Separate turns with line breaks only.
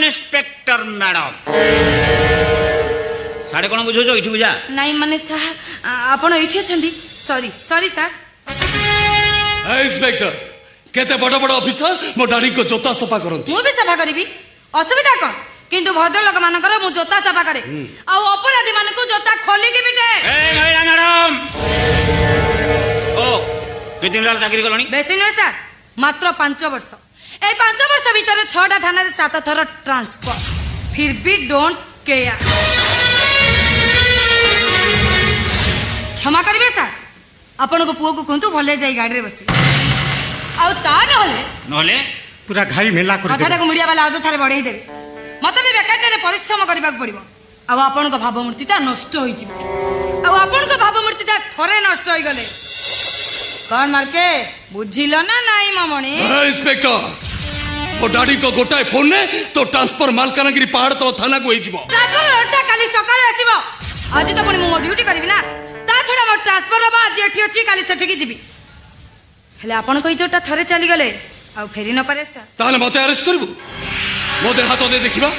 inspector madam साढ़े कौन बुझो इठी बुझा
नहीं माने सार आपण एठी अछंदी सॉरी सॉरी सर
इंस्पेक्टर केते बड़ बड़ ऑफिसर मो दाढ़ी को जोता सफा करंती
मु भी सफा करबी असुविधा कोन किंतु भद्रलोक मानकर मु जोता सफा करे आ अपराधी मानकु जोता खोली के बिटे
ए महिला मैडम ओ कितनी दिन चाकरी करलनी
बेसी नहीं सर मात्र 5 वर्ष ए 5 वर्ष भीतर 6टा थाना रे 7 थर ट्रांसफर फिर भी डोंट केयर क्षमा करिवे सर आपण को पुओ को कहतु भले जाई गाड़ी रे बसी आ ता नहले
पूरा घाई मेला कर
कथाटा को मीडिया वाला अजो थारे बढ़ाई देबे मते भी बेकारटारे परिश्रम करबा पड़िबो आ आपण को भावमूर्तिटा नष्ट होई जिवो आ आपण को भावमूर्तिटा थरे नष्ट होई गले कौन मारके बुझिलो ना नाई मामणी
इंस्पेक्टर ओ दाढ़ी को गोटाए फोन ने तो ट्रांसफर मालकानगिरी पहाड़ तो थाना को होइजिबो
ट्रांसफर लड़ता काली सकाळे आसीबो आज तो पुणी मो ड्यूटी करबी ना ता छोड़ा मो ट्रांसफर होबा आज एठी अछि काली सेठी की जिबी हेले आपण कोइ जोटा थरे चली गले आ फेरी न पारे सर
ताले मते अरेस्ट करबो मोदे हाथ दे देखिबा